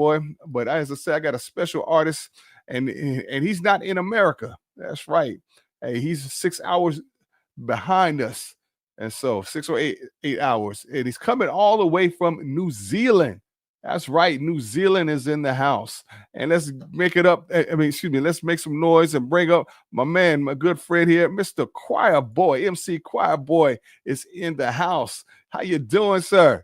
boy. But as I said, I got a special artist, and he's not in America. That's right. Hey, he's 6 hours behind us, and so 6 or 8 hours, and he's coming all the way from New Zealand. That's right, New Zealand is in the house, and let's make it up. I mean, excuse me. Let's make some noise and bring up my man, my good friend here, Mr. Choir Boy, MC Choir Boy, is in the house. How you doing, sir?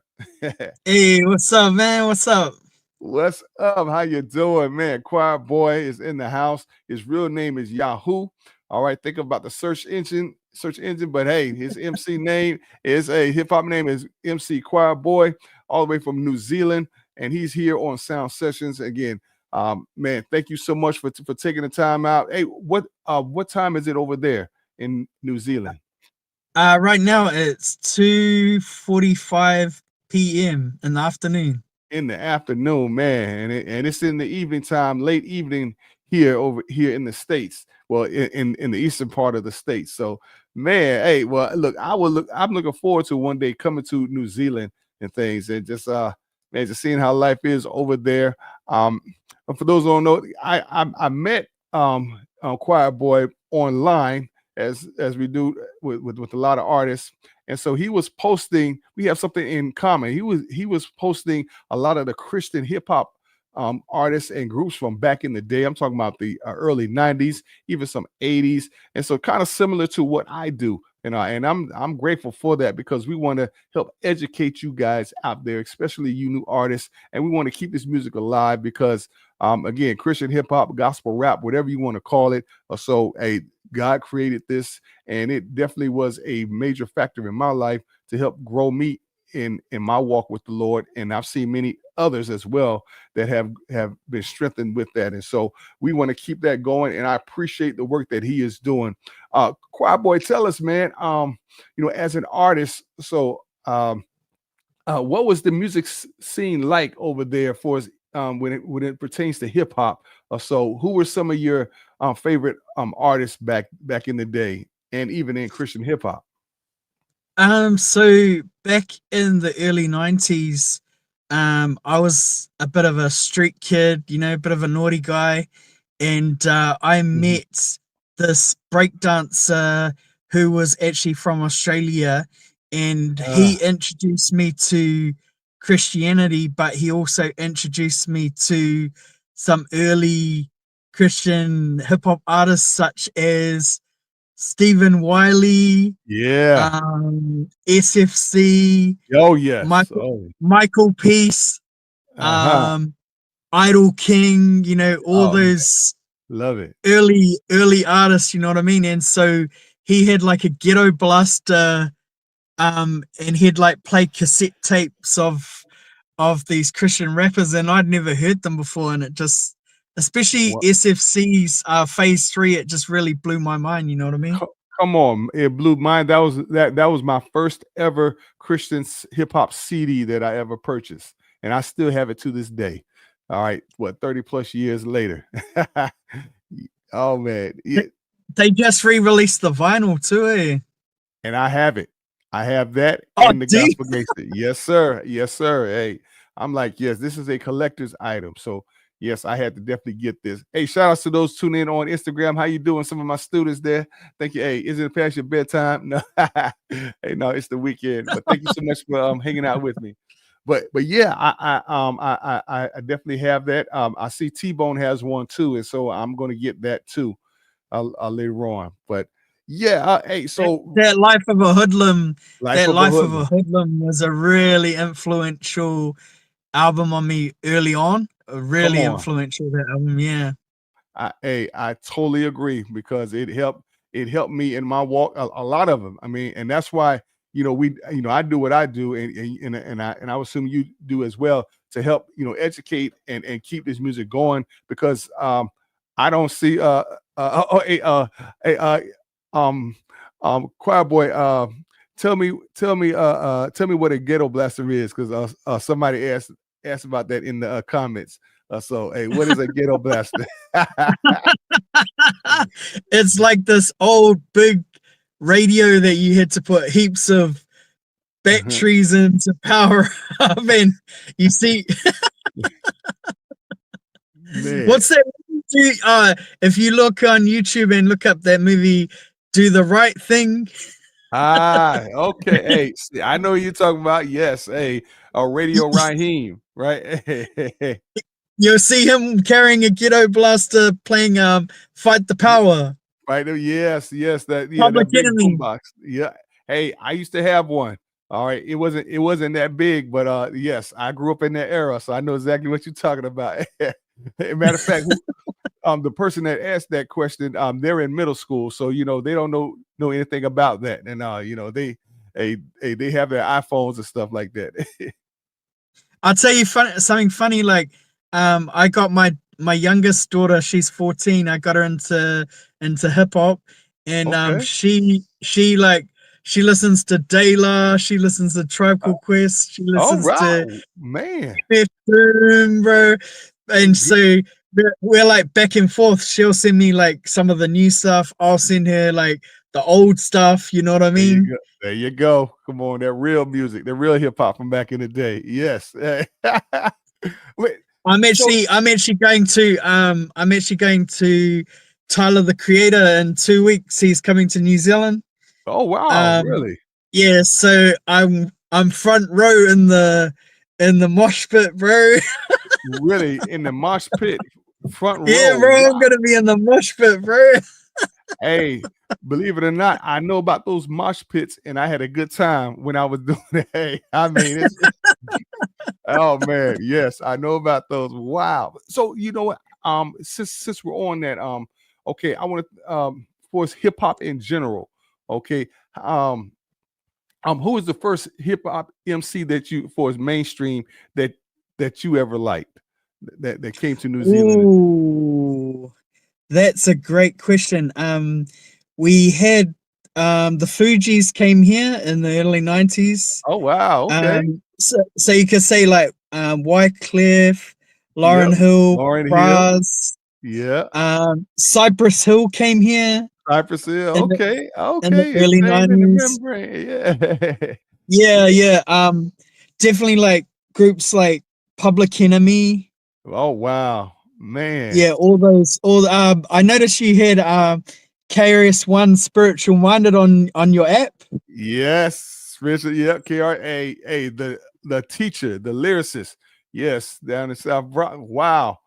Hey, what's up, man? What's up? What's up? How you doing, man? Choir Boy is in the house. His real name is Yahoo. All right, think about the search engine. But hey, his MC name is a hip hop name is MC Choir Boy, all the way from New Zealand, and he's here on Sound Sessions again. Man, thank you so much for taking the time out. Hey, what time is it over there in New Zealand? Right now it's 2:45 p.m. in the afternoon. In the afternoon, man, and it's in the evening time, late evening here over here in the States. Well, in the eastern part of the States. So, man, hey, well, look, I'm looking forward to one day coming to New Zealand and things, and just man, just seeing how life is over there. And for those who don't know, I met Choir Boy online as we do with a lot of artists. And so he was posting. We have something in common. He was posting a lot of the Christian hip hop artists and groups from back in the day. I'm talking about the early '90s, even some '80s, and so kind of similar to what I do. And I'm grateful for that because we want to help educate you guys out there, especially you new artists, and we want to keep this music alive because again, Christian hip hop, gospel rap, whatever you want to call it. So God created this, and it definitely was a major factor in my life to help grow me in my walk with the Lord. And I've seen many others as well that have been strengthened with that. And so we want to keep that going. And I appreciate the work that he is doing. Choir Boy, tell us, man, as an artist, so what was the music scene like over there for us when it pertains to hip hop? So who were some of your favorite artists back in the day, and even in Christian hip hop? So back in the early 90s, I was a bit of a street kid, a bit of a naughty guy, and I Mhm. met this breakdancer who was actually from Australia, and he Uh, introduced me to Christianity, but he also introduced me to some early Christian hip hop artists such as Stephen Wiley, yeah. SFC, Oh yes. Michael Oh. Michael Peace, Uh-huh. um, Idol King, all Oh, those love it. early artists, you know what I mean? And so he had like a ghetto blaster, and he'd like play cassette tapes of these Christian rappers, and I'd never heard them before, and it just, especially What? SFC's Phase 3, it just really blew my mind, you know what I mean? Come on, it blew mine. That was my first ever Christian hip hop CD that I ever purchased, and I still have it to this day. All right, what 30 plus years later. Oh man, yeah, They they just re-released the vinyl too, eh? and I have it. I have that Oh, and the dude. gospel gangster. Yes, sir. Yes, sir. Hey, I'm like, yes, this is a collector's item. So yes, I had to definitely get this. Hey, shout outs to those tuning in on Instagram. How you doing? Some of my students there. Thank you. Hey, is it past your bedtime? No, hey, no, it's the weekend. But thank you so much for hanging out with me. But yeah, I definitely have that. I see T Bone has one too, and so I'm going to get that too later on. But yeah, hey, That, so that Life of a Hoodlum, Life that of a Life of a Hoodlum. Hoodlum was a really influential album on me early on. Come Really on. influential, that album, yeah. I totally agree because it helped me in my walk a lot of them. I mean, and that's why I do what I do, and I would assume you do as well to help educate and keep this music going because I don't see hey, hey, um Choir Boy, tell me what a ghetto blaster is because somebody asked about that in the comments. So, hey, what is a ghetto blaster? It's like this old big radio that you had to put heaps of Uh-huh. batteries in to power up, and you see What's that movie? If you look on YouTube and look up that movie, Do the Right Thing. Okay. Hey, see, I know who you're talking about. Yes. Hey, Radio Raheem, right? You'll see him carrying a ghetto blaster playing Fight the Power. Right. Yes, yes, Public that big Enemy. boombox. Yeah. Hey, I used to have one. All right. It wasn't that big, but yes, I grew up in that era, so I know exactly what you're talking about. Matter of fact, the person that asked that question, they're in middle school, so they don't know anything about that. And they have their iPhones and stuff like that. I'll tell you something funny. Like, I got my youngest daughter. She's 14. I got her into hip hop, and Okay. she listens to De La. She listens to Tribe Called Quest. She All listens right, to man. Boom, bro. And so we're like back and forth. She'll send me like some of the new stuff. I'll send her like the old stuff. You know what I There you mean? go. There you go. Come on, that real music, the real hip hop from back in the day. Yes. Wait, so I'm actually going to Tyler the Creator in 2 weeks. He's coming to New Zealand. oh wow, Um really? yeah, so I'm front row in the mosh pit, bro. Really in the mosh pit, front Yeah, row. bro, I'm Wow. gonna be in the mosh pit, bro. Hey, believe it or not, I know about those mosh pits, and I had a good time when I was doing it. Hey, I mean, oh man, yes, I know about those. Wow. So you know what? Since we're on that, okay, I want to for hip hop in general. Okay, um, who is the first hip hop MC that you for his mainstream that you ever liked that came to New Zealand? Ooh, that's a great question. We had the Fugees came here in the early 90s. Oh wow, okay, So you could say like Wycliffe, yep, Lauren Hill, Lauren Hill, Praz, yeah, Cypress Hill came here Cypress Hill, in okay, the okay, it's early staying in the 90s. membrane, yeah. Yeah, yeah. Definitely like groups like Public Enemy. Oh wow, man. Yeah, all I noticed you had KRS-One Spiritual Minded on your app. Yes, Richard. Yep, KRA. Hey, the teacher, the lyricist. Yes, down in South Bronx. Wow,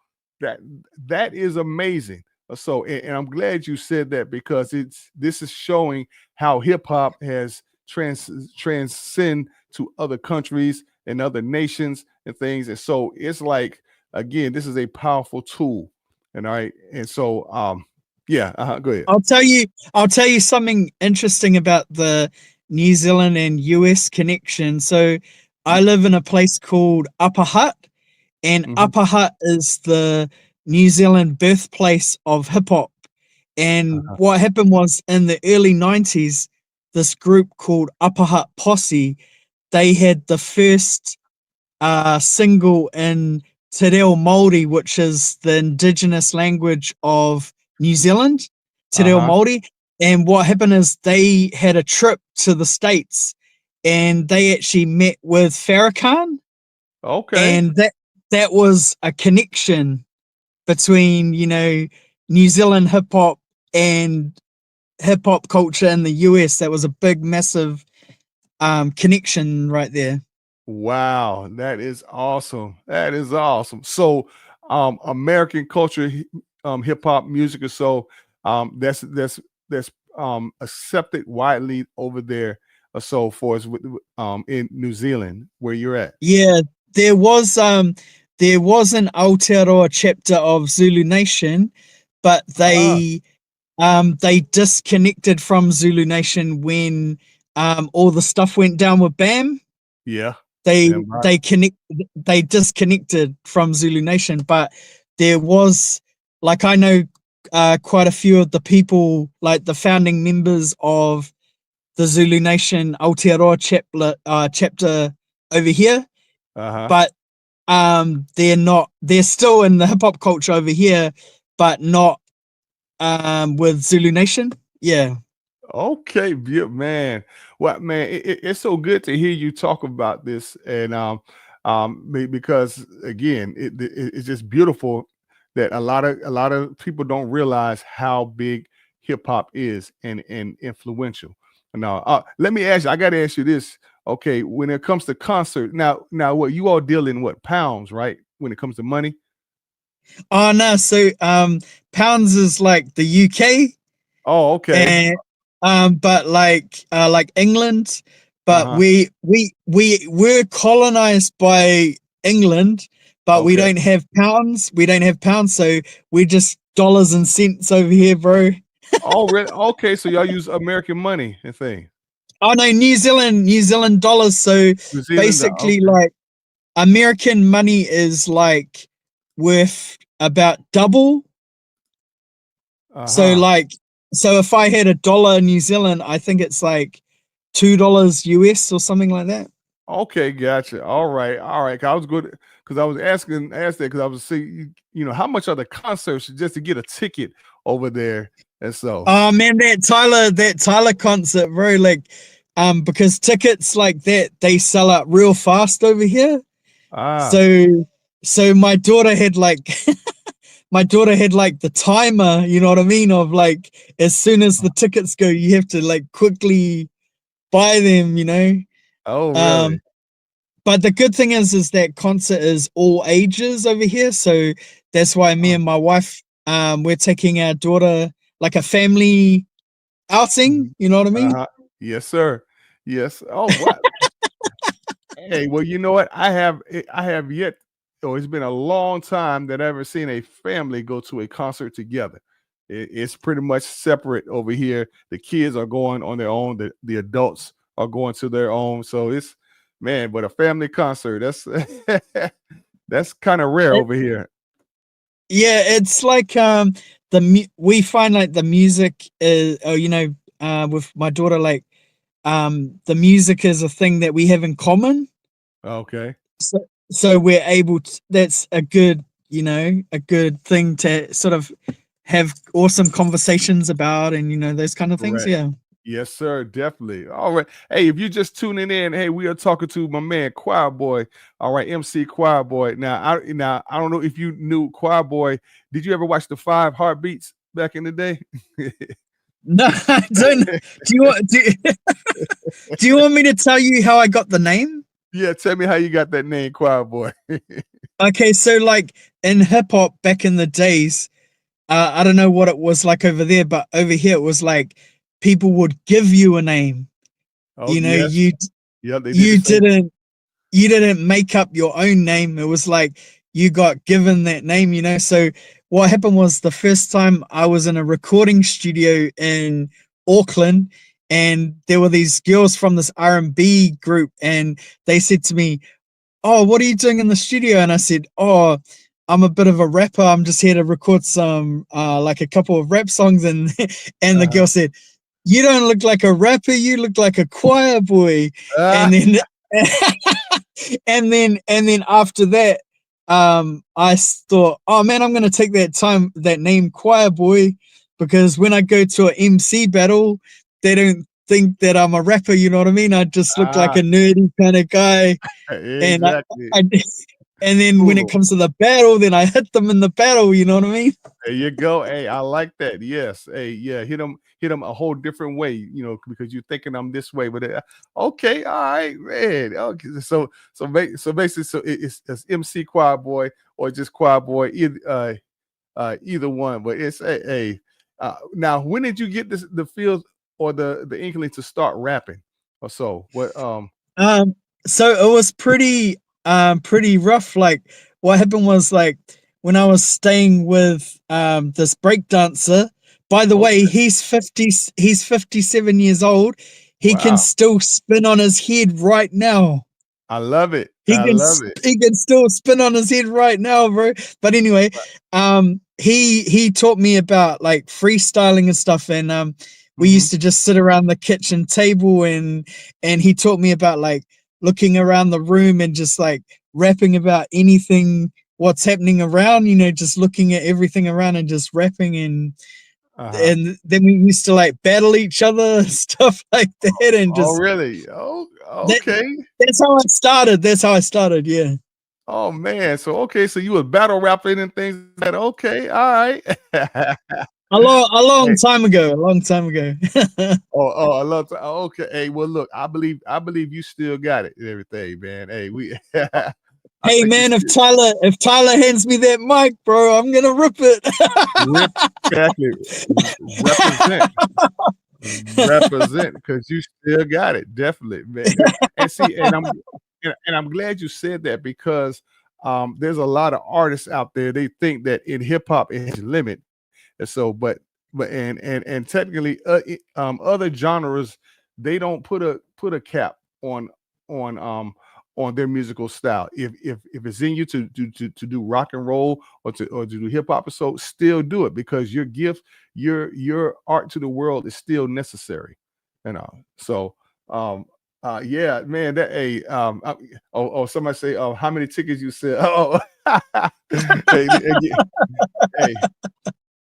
that that is amazing. So, and I'm glad you said that because this is showing how hip hop has transcend to other countries and other nations and things. And so it's like again, this is a powerful tool. And all right, and so yeah, go ahead. I'll tell you something interesting about the New Zealand and US connection. So I live in a place called Upper Hutt, and Mhm. Upper Hutt is the New Zealand birthplace of hip hop. And Uh-huh. what happened was in the early 90s, this group called Upper Hutt Posse, they had the first single in Te Reo Māori, which is the indigenous language of New Zealand, Te Reo Uh-huh. Māori. And what happened is they had a trip to the States and they actually met with Farrakhan. Okay. And that was a connection between, New Zealand hip hop and hip hop culture in the US. That was a big, massive connection right there. Wow, that is awesome. That is awesome. So, American culture, hip hop music, or so, that's accepted widely over there, or so for us in New Zealand, where you're at. Yeah, there was an Aotearoa chapter of Zulu Nation, but Ah, they disconnected from Zulu Nation when all the stuff went down with BAM. yeah, They damn right. they disconnected from Zulu Nation, but there was like I know quite a few of the people, like the founding members of the Zulu Nation Aotearoa chapter over here, Uh huh. but they're still in the hip hop culture over here, but not with Zulu Nation. Yeah. Okay, man. Well, man, it's so good to hear you talk about this, and because again, it's just beautiful that a lot of people don't realize how big hip hop is and influential. Now, let me ask you. I got to ask you this. Okay, when it comes to concert, now, what you all deal in what pounds, right? When it comes to money. Oh no, so pounds is like the UK, Oh, okay. and but like England, Uh but huh. we were colonized by England, but we Okay. don't have pounds. We don't have pounds, so we're just dollars and cents over here, bro. Oh, really? Okay, so y'all use American money and thing. Oh no, New Zealand dollars. So New Zealand. basically, Okay. like American money is like worth about double. Uh So huh. like, so if I had a dollar in New Zealand, I think it's like $2 US or something like that. Okay, gotcha. All right, all right. 'Cause I was good because I was asked that because I was see, how much are the concerts just to get a ticket over there, and so Oh man, that Tyler concert, bro, like, because tickets like that they sell out real fast over here. ah So, so my daughter had like, my daughter had like the timer, you know what I mean? Of like, as soon as the tickets go, you have to like quickly buy them, you know. oh Um, really? but the good thing is that concert is all ages over here, so that's why me and my wife, we're taking our daughter like a family outing. You know what I Uh mean? huh. Yes, sir. Yes. Oh, what? Hey, well, you know what? I have yet. Oh, it's been a long time that I've ever seen a family go to a concert together. It's pretty much separate over here. The kids are going on their own. The adults are going to their own. So it's man, but a family concert that's that's kind of rare It- over here. yeah, it's like we find like the music is, oh, you know, with my daughter, like the music is a thing that we have in common. Okay. So so we're able to. That's a good, you know, a good thing to sort of have awesome conversations about, and you know those kind of things. Correct. Yeah. Yes, sir. Definitely. All right. Hey, if you're just tuning in, hey, we are talking to my man Choir Boy. All right, MC Choir Boy. Now I don't know if you knew Choir Boy. Did you ever watch the Five Heartbeats back in the day? No, I don't. Do you want do you want me to tell you how I got the name? Yeah, tell me how you got that name, Choir Boy. Okay, so like in hip hop back in the days, I don't know what it was like over there, but over here it was like people would give you a name. Oh You know, yes, yeah, they did the you same. didn't make up your own name. It was like you got given that name, you know. So what happened was the first time I was in a recording studio in Auckland, and there were these girls from this R&B group, and they said to me, "Oh, what are you doing in the studio?" And I said, "Oh, I'm a bit of a rapper. I'm just here to record some like a couple of rap songs." And and the Uh-huh. girl said, "You don't look like a rapper, you look like a choir boy." Ah, And then and then after that, I thought, oh man, I'm gonna take that name choir boy, because when I go to an MC battle, they don't think that I'm a rapper, you know what I mean? I just look like ah, a nerdy kind of guy. And exactly. I and then when it Cool. comes to the battle, then I hit them in the battle, you know what I mean? There you go. Hey, I like that. Yes. Hey, yeah, hit them a whole different way, because you're thinking I'm this way, but okay, all right, man. Okay, so basically, so it's MC Choir Boy or just Choir Boy, either one. But it's hey. Now, when did you get the feel or the inkling to start rapping or so? What Um, so it was pretty rough. Like what happened was, like, when I was staying with this break dancer. By the way, Okay. he's 57 years old. He can Wow. still spin on his head right now. I love it. He I can love it. he can still spin on his head right now, bro. But anyway, he taught me about like freestyling and stuff, and we Hmm. used to just sit around the kitchen table, and he taught me about like looking around the room and just like rapping about anything what's happening around, you know, just looking at everything around and just rapping, Uh-huh. and then we used to like battle each other, stuff like that, and Oh, just really? Oh, that okay. that's how I started. That's how I started, yeah. Oh man, so okay, so you was battle rapping and things like that. Okay, all right. A long Hey, time ago, a long time ago. oh, I love to, okay. Hey, well, look, I believe you still got it and everything, man. Hey, we, I Hey think you man, still if Tyler hands me that mic, bro, I'm gonna rip it. rip exactly represent. Represent because you still got it, definitely, man. And see, and I'm glad you said that because there's a lot of artists out there. They think that in hip hop it has a limit, and so, but and technically, other genres they don't put a cap on on um on their musical style. If it's in you to do rock and roll or to do hip hop, so still do it because your gift, your art to the world is still necessary. So um yeah, man, that a somebody say, oh, how many tickets you said? Oh, hey, hey,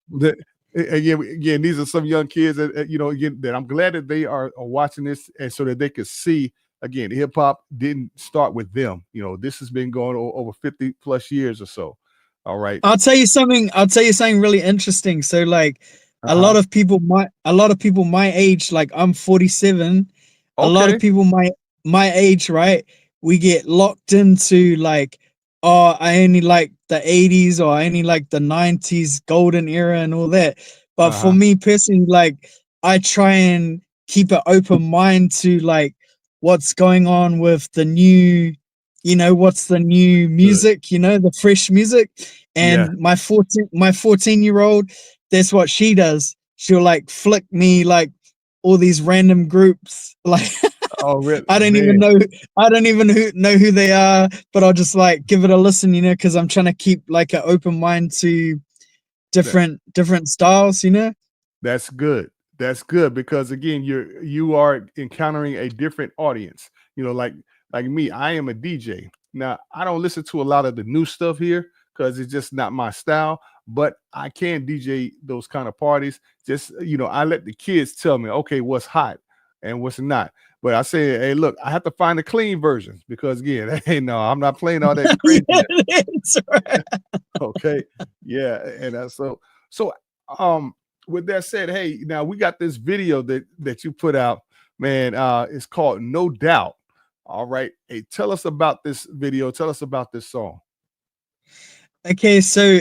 the, again, these are some young kids that again that I'm glad that they are watching this, and so that they could see again, hip hop didn't start with them. This has been going over 50 plus years or so. All right. I'll tell you something. I'll tell you something really interesting. So, like, Uh huh. a lot of people my age, like I'm 47. A lot of Okay. people my age, right? We get locked into like, oh, I only like the 80s or I only like the 90s golden era and all that. But Uh for huh. me personally, like, I try and keep an open mind to like what's going on with the new, what's the new Good. music, the fresh music. Yeah. And my 14-year-old, that's what she does. She'll like flick me like all these random groups. Like Oh, really, I don't even man. know I don't even know who they are, but I'll just like give it a listen, because I'm trying to keep like an open mind to That, different styles, that's good. That's good because again, you are encountering a different audience. Like me, I am a DJ. Now, I don't listen to a lot of the new stuff here because it's just not my style. But I can DJ those kind of parties. Just I let the kids tell me, okay, what's hot and what's not. But I say, hey, look, I have to find the clean versions because again, hey, no, I'm not playing all that Yeah, craziness. that's right. Okay. Yeah. And so um with that said, hey, now we got this video that you put out, man. It's called No Doubt. All right. Hey, tell us about this video. Tell us about this song. Okay, so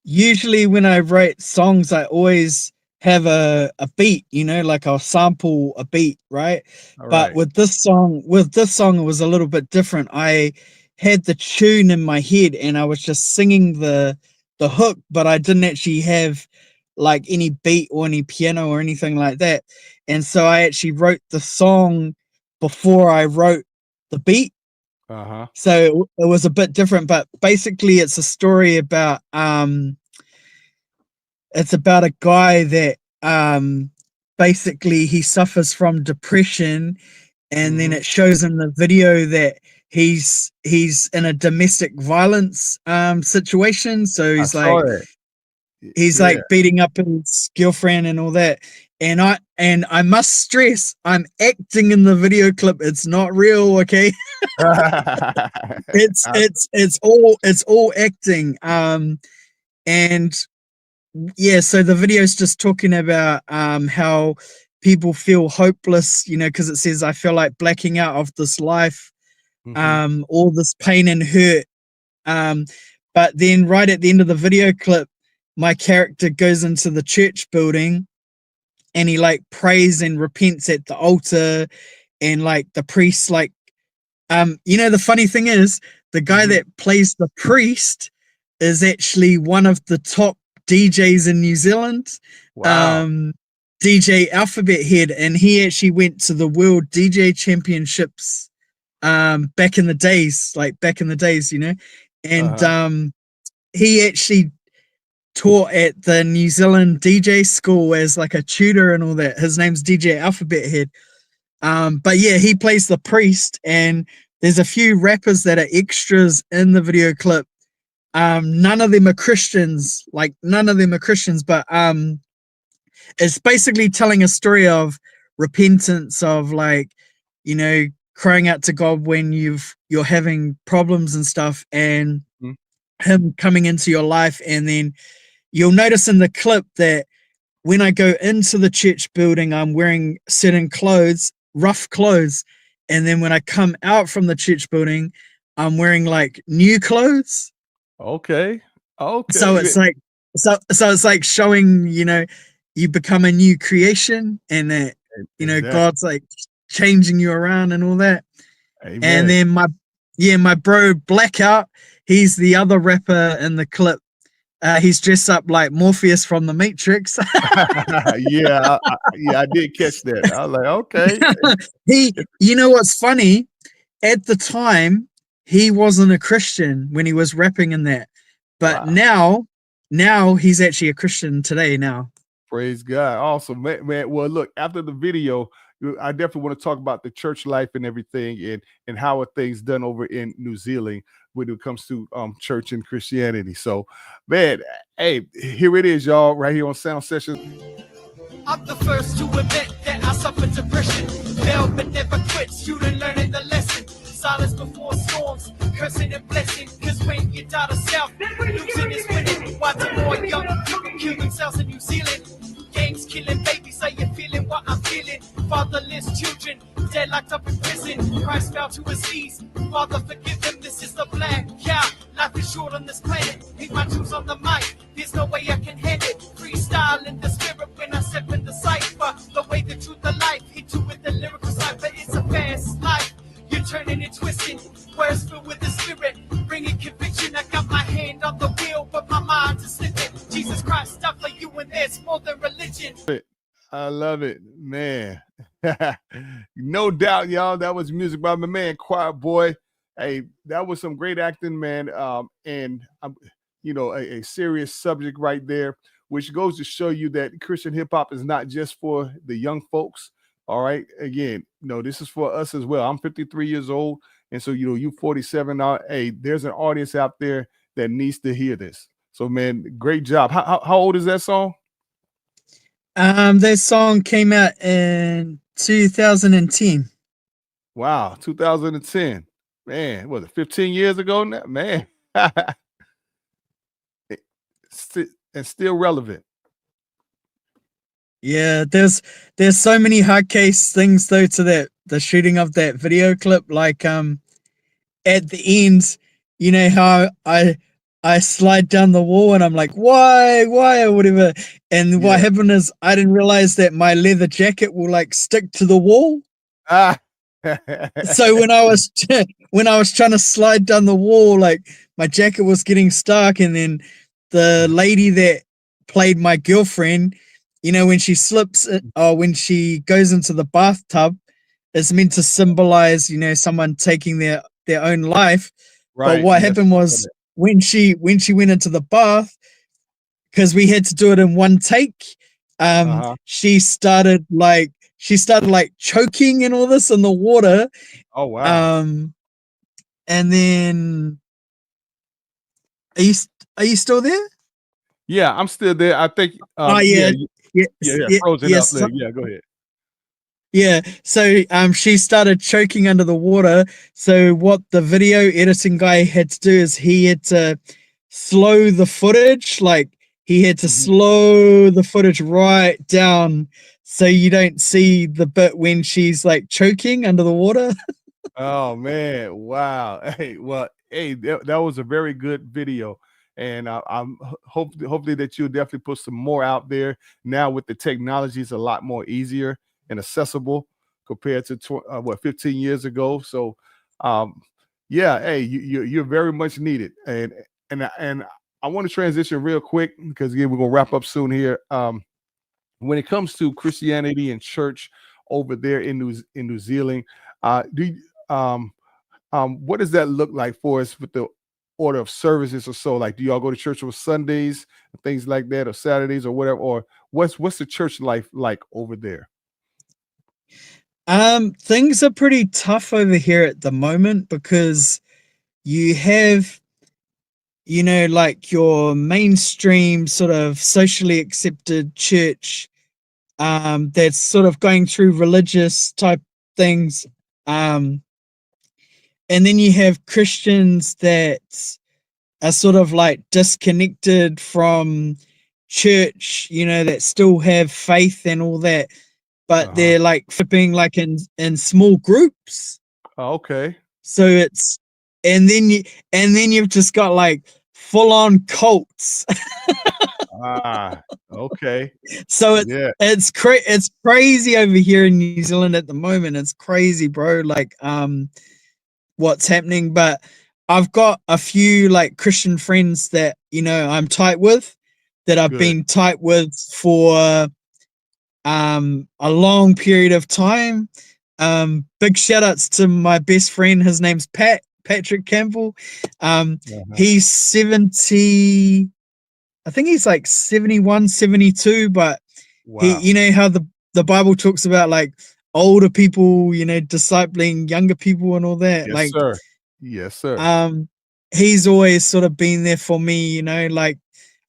usually when I write songs, I always have a beat, like I'll sample a beat, right? All But right. with this song, it was a little bit different. I had the tune in my head and I was just singing the hook, but I didn't actually have like any beat or any piano or anything like that. And so I actually wrote the song before I wrote the beat, Uh-huh. so it was a bit different, but basically it's a story about it's about a guy that basically he suffers from depression, and then Mm-hmm. it shows in the video that he's in a domestic violence situation. So I saw that. he's Yeah. like beating up his girlfriend and all that. And I must stress, I'm acting in the video clip. It's not real, okay? It's I- it's it's all acting. And yeah, so the video is just talking about how people feel hopeless, because it says I feel like blacking out of this life, mhm. all this pain and hurt. Um, but then right at the end of the video clip, my character goes into the church building and he like prays and repents at the altar, and like the priest like the funny thing is, the guy Mhm. that plays the priest is actually one of the top DJs in New Zealand, Wow. um, DJ Alphabet Head, and he actually went to the World DJ Championships back in the days, and Uh-huh. he actually taught at the New Zealand DJ school as like a tutor and all that. His name's DJ Alphabet Head. But yeah, he plays the priest, and there's a few rappers that are extras in the video clip. None of them are Christians, but it's basically telling a story of repentance, of like, you know, crying out to God when you're having problems and stuff, and Mhm. him coming into your life. And then you'll notice in the clip that when I go into the church building, I'm wearing certain clothes, rough clothes. And then when I come out from the church building, I'm wearing like new clothes. Okay. So Okay. it's like, so it's like showing, you become a new creation, and that, Exactly. God's like changing you around and all that. And Amen. then my bro Blackout, he's the other rapper in the clip. He's dressed up like Morpheus from the Matrix. Yeah, I did catch that. I was like, okay. You know what's funny? At the time, he wasn't a Christian when he was rapping in that, but Wow. now he's actually a Christian today. Now, Praise God. Awesome, man. Well, look, after the video, I definitely want to talk about the church life and everything, and how are things done over in New Zealand when it comes to church and Christianity. So, man, hey, here it is, y'all, right here on Sound Sessions. I'm the first to admit that I suffered depression. Fail but never quit, student learning the lesson. Silence before storms, cursing and blessing. Cause when you die to self, losing is winning. Why do more young people kill themselves in New Zealand? Gangs killing babies, are you feeling what I'm feeling? Fatherless children, dead locked up in prison. Christ fell to his knees. Father, forgive them, this is the plan. Yeah, life is short on this planet. Leave my tools on the mic, there's no way I can hand it. Freestyle in the spirit when I step in the cipher. The way, the truth, the life, hit you with the lyrical cipher. It's a fast life, you're turning and twisting. Words filled with the spirit, bringing conviction. I got my hand on the wheel, but my mind is slipping. Jesus Christ, die for you, and there's more than religion. I love it, man. No doubt, y'all. That was music by my man Choirboy. Hey, that was some great acting, man. And a serious subject right there, which goes to show you that Christian hip hop is not just for the young folks. All right. Again, no, this is for us as well. I'm 53 years old, and so you 47 now. Hey, there's an audience out there that needs to hear this. So, man, great job. How old is that song? that song came out in 2010. Wow, 2010. Man, was it 15 years ago now? Man. And still relevant. Yeah, there's so many hard case things though to the shooting of that video clip. Like at the end, you know how I slide down the wall and I'm like, why, or whatever. And what Yeah. happened is I didn't realize that my leather jacket will like stick to the wall. Ah. So when I was when I was trying to slide down the wall, like my jacket was getting stuck, and then the lady that played my girlfriend, when she slips or when she goes into the bathtub, it's meant to symbolize, someone taking their own life. But Right. what Yes. happened was when she went into the bath, because we had to do it in one take, Uh-huh. she started like choking and all this in the water. Oh, wow. And then are you are you still there? Yeah, I'm still there. I think Oh yeah, yeah, yeah, frozen up yes, there. Yeah, go ahead. yeah. So she started choking under the water. So what the video editing guy had to do is he had to slow the footage, like he had to Mhm. slow the footage right down so you don't see the bit when she's like choking under the water. Oh man, wow. Hey, well, hey, that was a very good video. And I'm hopefully that you'll definitely put some more out there. Now with the technology, it's a lot more easier and accessible compared to 15 years ago. So um yeah, hey, you're very much needed. And I want to transition real quick because again, we're gonna wrap up soon here. When it comes to Christianity and church over there in New Zealand, do you, what does that look like for us with the order of services or so? Like, do y'all go to church on Sundays and things like that, or Saturdays or whatever? Or what's the church life like over there? Things are pretty tough over here at the moment because you have, like your mainstream sort of socially accepted church, that's sort of going through religious type things. and then you have Christians that are sort of like disconnected from church, you know, that still have faith and all that, but Uh-huh. they're like flipping like in small groups. Oh, okay. So it's and then you've just got like full on cults. Ah, okay. So Yeah, it's crazy over here in New Zealand at the moment. It's crazy, bro. Like what's happening, but I've got a few like Christian friends that, you know, I'm tight with, that I've good. been tight with for a long period of time. Big shout outs to my best friend. His name's Patrick Campbell. Uh-huh. He's 70, I think he's like 71, 72, but he, Wow. you know how the Bible talks about like older people, you know, discipling younger people and all that. Yes, Like, sir. Yes, sir. he's always sort of been there for me, you know, like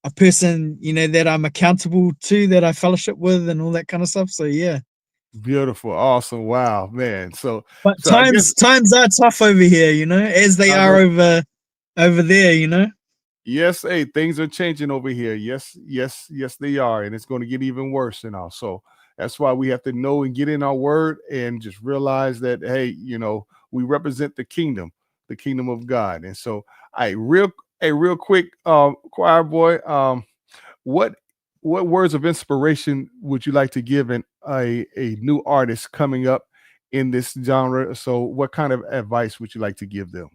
a person, you know, that I'm accountable to, that I fellowship with and all that kind of stuff. So yeah. Beautiful. Awesome. Wow, man. But So I guess times are tough over here, you know, as they I are know. over there, you know. Yes, hey, things are changing over here. Yes, yes, yes, they are, and it's going to get even worse and all. So that's why we have to know and get in our word and just realize that, hey, you know, we represent the kingdom of God. And so, real quick, choir boy, what what words of inspiration would you like to give a new artist coming up in this genre? So, what kind of advice would you like to give them?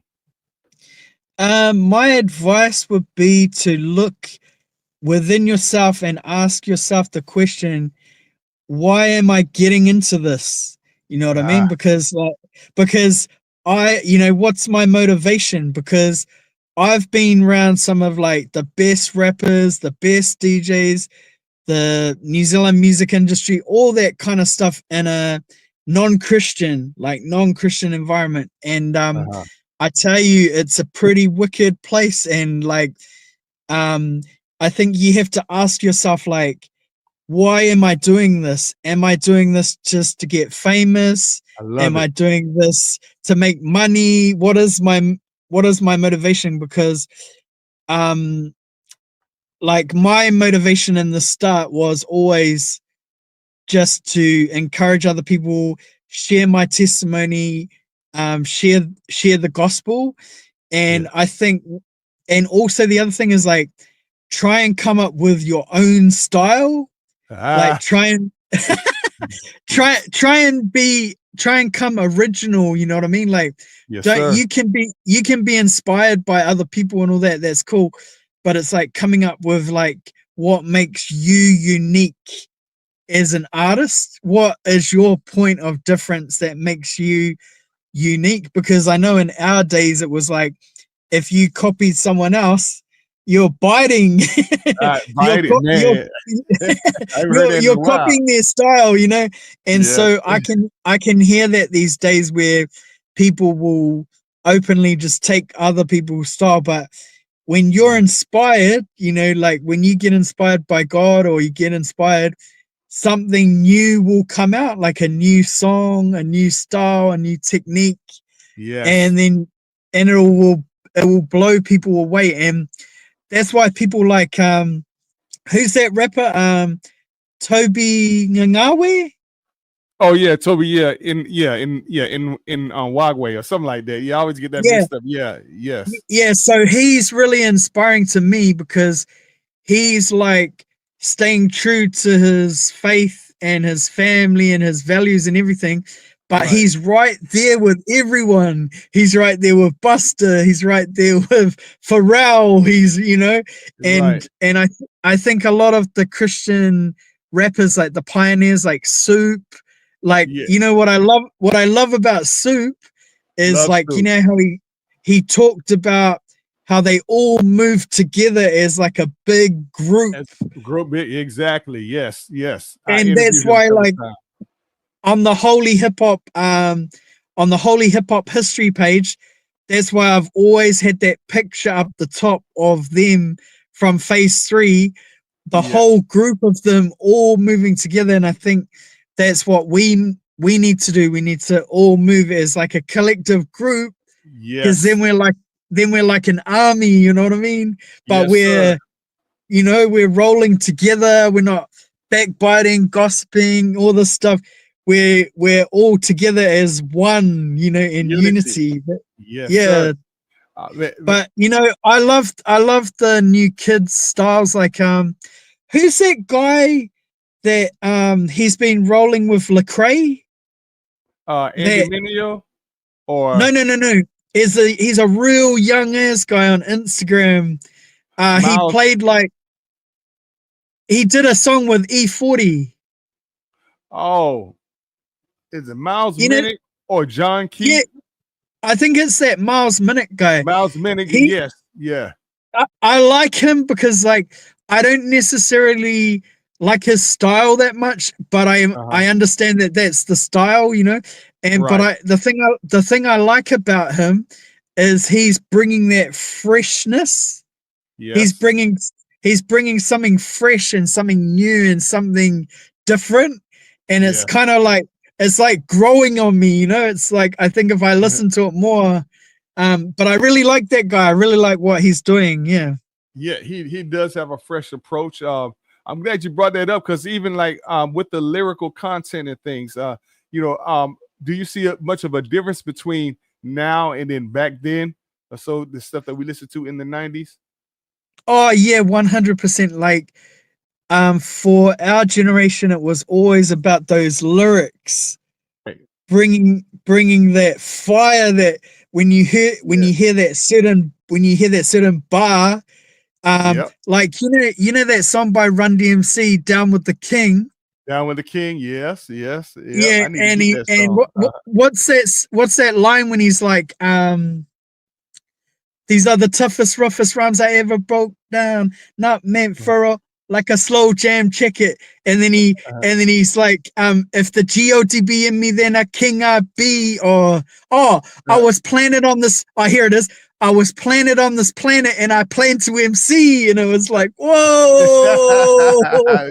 My advice would be to look within yourself and ask yourself the question, why am I getting into this? You know what I Ah, mean? Because I, you know, what's my motivation? Because I've been around some of like the best rappers, the best DJs, the New Zealand music industry, all that kind of stuff in a non-Christian environment. And uh-huh. I tell you, it's a pretty wicked place. And like um I think you have to ask yourself like, why am I doing this? Am I doing this just to get famous? I love Am I it. doing this to make money? What is my motivation? Because um like my motivation in the start was always just to encourage other people, share my testimony, share the gospel. Yeah. And I think, and also the other thing is like, try and come up with your own style. Like Ah, try and come original, you know what I mean? Like, yes, don't sir. you can be inspired by other people and all that, that's cool, but it's like coming up with like what makes you unique as an artist. What is your point of difference that makes you unique? Because I know in our days it was like, if you copied someone else, you're biting. you're Bite it, man. I haven't heard that in you're a while. copying their style, you know. And Yes. so I can hear that these days, where people will openly just take other people's style. But when you're inspired, you know, like when you get inspired by God, or you get inspired, something new will come out, like a new song, a new style, a new technique. Yes. And then it will blow people away. And that's why people like who's that rapper, Toby Ngangawe. Oh yeah, Toby. In Wagway or something like that. Yeah, I always get that Yeah, mixed up. Yeah. Yes. yeah, so he's really inspiring to me, because he's like staying true to his faith and his family and his values and everything. But Right. he's right there with everyone. He's right there with Buster. He's right there with Pharrell. He's, you know, Right. and I think a lot of the Christian rappers, like the pioneers, like Soup, like, Yeah. you know, what I love about Soup is Love like, you Snoop. know how he talked about how they all move together as like a big group. As grow big. Exactly. Yes. Yes. I And interview that's him why several like times. on the holy hip hop history page, that's why I've always had that picture up the top of them from phase 3, the Yeah. whole group of them all moving together. And I think that's what we need to do. We need to all move as like a collective group, Because Yes. then we're like an army, you know what I mean? But Yes, sir. we're rolling together. We're not backbiting, gossiping, all this stuff. We're all together as one, in Unity. unity. Yes, sir. Yeah. But I love the new kids styles. Like who's that guy that he's been rolling with Lecrae? Andy That Mineo no or no no no. He's a real young ass guy on Instagram. He Miles. played like he did a song with E40. Oh, is it Miles You know, Minnick or John yeah, Key? I think it's that Miles Minute guy. Miles Minnick. He Yes. Yeah. I like him because like I don't necessarily like his style that much, but Uh-huh. I understand that that's the style, And but Right. the thing I like about him is he's bringing that freshness. He's Yes. bringing he's bringing something fresh and something new and something different, and it's Yeah. kind of like it's like growing on me. It's like I think if I listen to it more, but I really like that guy. I really like what he's doing. Yeah. Yeah, he does have a fresh approach. I'm glad you brought that up because even like with the lyrical content and things, do you see much of a difference between now and then back then? So the stuff that we listened to in the 90s? Oh yeah, 100%. Like for our generation, it was always about those lyrics, Right. bringing that fire that Yeah. when you hear that certain bar, Yep. like that song by Run DMC, Down with the King. Down with the King. Yes. Yes. Yep. Yeah, I need to get that song. what's that line when he's like, these are the toughest, roughest rhymes I ever broke down, not meant for like a slow jam, check it. And then Uh-huh. he's like, if the God be in me, then a king I be. Or I was planted on this. Oh, here it is. I was planted on this planet and I plan to MC. And it was like, whoa.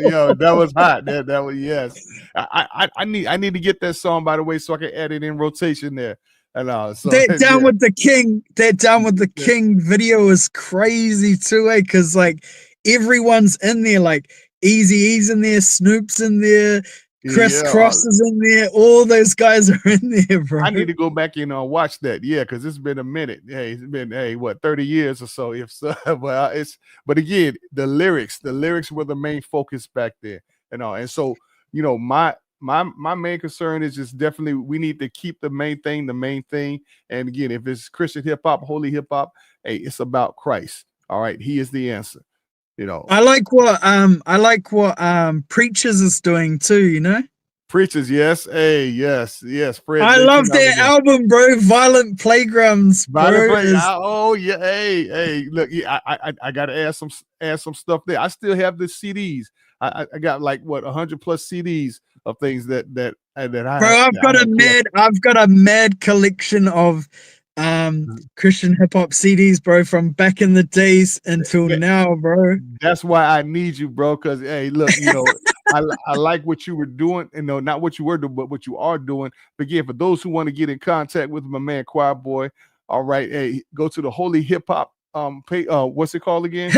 Yo, that was hot. That was yes. I need to get that song by the way so I can add it in rotation there. And so That down yeah. with the king, that down with the Yeah. king video is crazy too, because like everyone's in there, like Eazy-E's in there, Snoop's in there, Chris Yeah, Cross is in there, all those guys are in there, bro. I need to go back and watch that. Yeah, because it's been a minute. Hey, it's been what 30 years or so. If so, but again, the lyrics were the main focus back there, and so my main concern is just definitely we need to keep the main thing. And again, if it's Christian hip hop, holy hip hop, hey, it's about Christ. All right, He is the answer. I like what Preachers is doing too. Preachers, yes, hey, yes, Fred. I love their album, bro. Violent Playgrounds, bro. Oh yeah, hey, look, yeah, I gotta add some stuff there. I still have the CDs. I got like what 100 plus CDs of things that I Bro, have. I've got a mad collection of Christian hip hop CDs, bro, from back in the days until now, bro. That's why I need you, bro. Because hey, look, I like what you were doing, not what you were doing, but what you are doing. But again, for those who want to get in contact with my man Choirboy, all right, hey, go to the Holy Hip Hop page. What's it called again?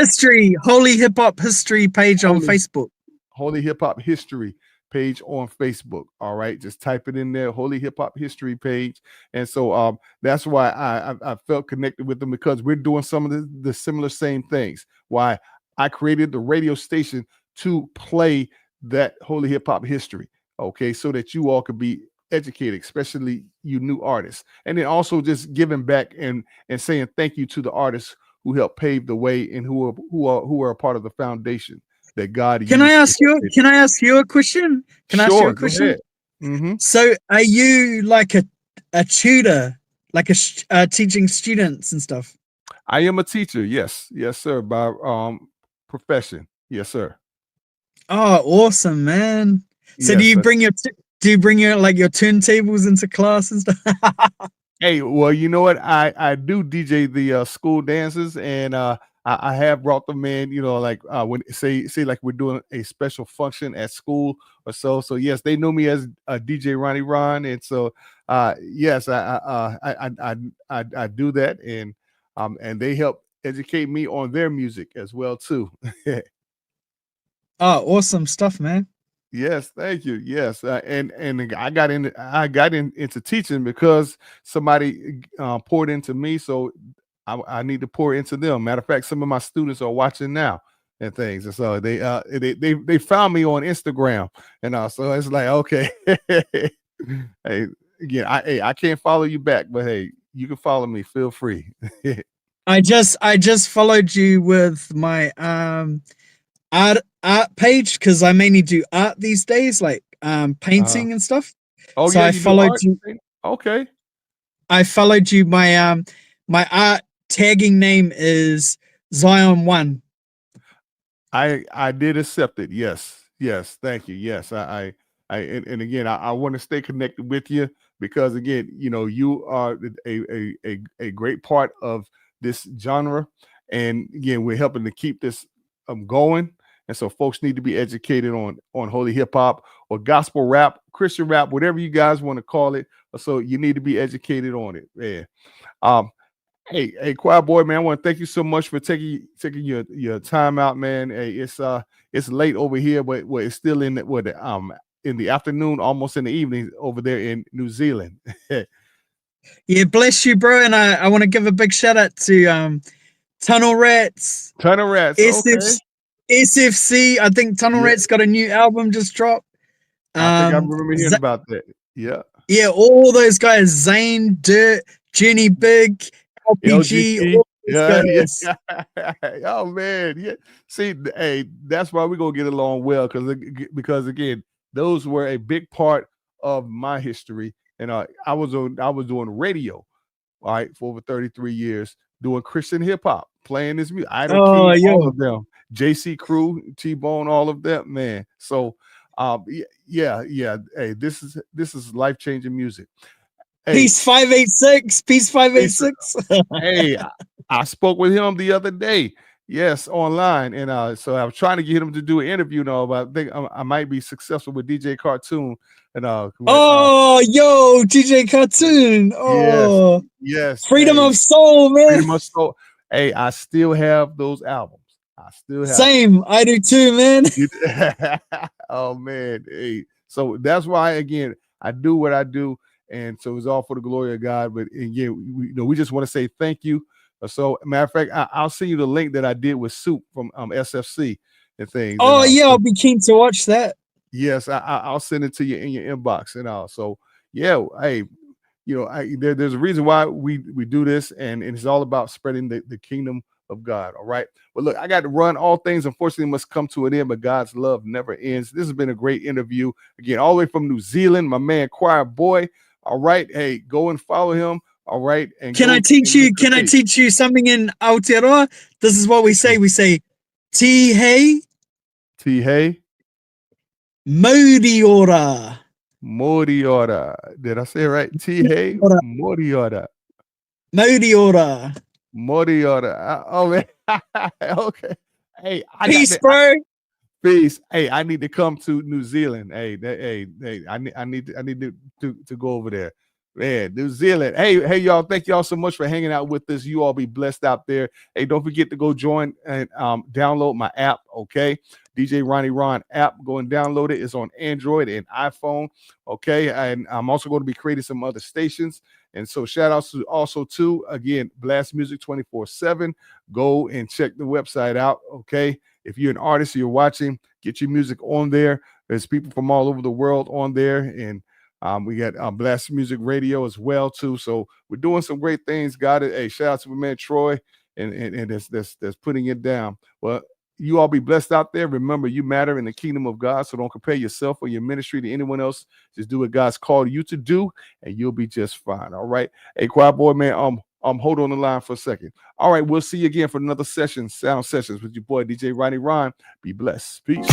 Holy Hip Hop History page on Facebook. Holy Hip Hop History page on Facebook. All right, just type it in there, Holy Hip Hop History page. And so that's why I felt connected with them, because we're doing some of the similar same things. Why I created the radio station to play that Holy Hip Hop History, okay, so that you all could be educated, especially you new artists, and then also just giving back and saying thank you to the artists who helped pave the way and who are a part of the foundation that God used. Can I ask you a question? Sure, go ahead. Mm-hmm. So are you like a tutor, like teaching students and stuff? I am a teacher, yes, sir, by profession. Yes, sir. Oh, awesome, man. So yes, do you bring your like your turntables into class and stuff? Hey, well, you know what? I do DJ the school dances, and I have brought them in. Like when say like we're doing a special function at school or so. So yes, they know me as DJ Ronnie Ron, and so Yes, I do that, and they help educate me on their music as well too. Oh, awesome stuff, man. Yes, thank you. Yes, and into teaching because somebody poured into me, so I need to pour into them. Matter of fact, some of my students are watching now and things, and so they found me on Instagram, and so it's like okay, hey, again, I can't follow you back, but hey, you can follow me. Feel free. I just followed you with my art page because I mainly do art these days, like uh, painting and stuff. oh So yeah, you do art. Okay. I followed you. My art tagging name is Zion1. I did accept it. Yes. Yes. Thank you. Yes. And again, I want to stay connected with you because again, you are a great part of this genre. And again, we're helping to keep this going. And so folks need to be educated on holy hip hop or gospel rap, Christian rap, whatever you guys want to call it. So you need to be educated on it. Yeah. Um, Hey, Choir Boy, man, I want to thank you so much for taking your time out, man. Hey, it's late over here, but it's still in the afternoon, almost in the evening over there in New Zealand. Yeah, bless you, bro. And I want to give a big shout out to Tunnel Rats, Ton of rats. Okay. SFC. I think Tunnel Yeah, Rats got a new album just dropped. I think I Um, remember hearing Z- about that. Yeah. yeah, all those guys, Zane, Dirt, Jenny Big, LPG, LGT. all those Yeah, guys. yeah. Oh man, yeah. See, hey, that's why we're gonna get along well because again, those were a big part of my history, and I was doing radio, all right, for over 33 years, doing Christian hip hop, playing this music, Idol Oh, King, all yo. of them, JC Crew, T Bone, all of them, man. So, yeah. Hey, this is life changing music. Hey, Peace 586. Peace it's 586. Hey, I spoke with him the other day. Yes, online, and so I was trying to get him to do an interview now, but I think I might be successful with DJ Cartoon, and Oh, yo, DJ Cartoon. yes, Oh, yes, freedom hey, of soul, man. pretty much so. Hey, I still have those albums. I still have Same. I do too, man. them. Oh man, hey, so that's why again I do what I do, and so it's all for the glory of God. But again, we just want to say thank you. So, matter of fact, I'll send you the link that I did with Soup from SFC and things. And Oh, yeah, so I'll be keen to watch that. yes, I'll send it to you in your inbox and all. So yeah, hey, there's a reason why we do this, and it's all about spreading the kingdom of God. All right. Well, look, I got to run. All things unfortunately must come to an end, but God's love never ends. This has been a great interview. Again, all the way from New Zealand, my man Choir Boy. All right. Hey, go and follow him. All right. And Can go I and teach look you? at the Can I page. teach you something in Aotearoa? This is what we say. We say, "Ti hei T. Hey, Moriora." Moriora. Did I say it right? T. Hey, Moriora. Moriora. Moriora. Moriora. Oh man. Okay. Hey, I got Peace, that. bro. Peace. Hey, I need to come to New Zealand. Hey, I need to go over there. Man, New Zealand. Hey, y'all. Thank y'all so much for hanging out with us. You all be blessed out there. Hey, don't forget to go join and download my app. Okay, DJ Ronnie Ron app. Go and download it. It's on Android and iPhone. Okay, and I'm also going to be creating some other stations. And so shout outs to also to again Blast Music 24/7. Go and check the website out. Okay. If you're an artist, you're watching, get your music on there. There's people from all over the world on there, and we got Blast Music Radio as well too. So we're doing some great things. Got it. Hey, shout out to my man Troy, and that's putting it down. Well, you all be blessed out there. Remember, you matter in the kingdom of God. So don't compare yourself or your ministry to anyone else. Just do what God's called you to do, and you'll be just fine. All right. Hey, Choir Boy, man. Hold on the line for a second. All right, we'll see you again for another session, Sound Sessions with your boy DJ Ronnie Ron. Be blessed. Peace.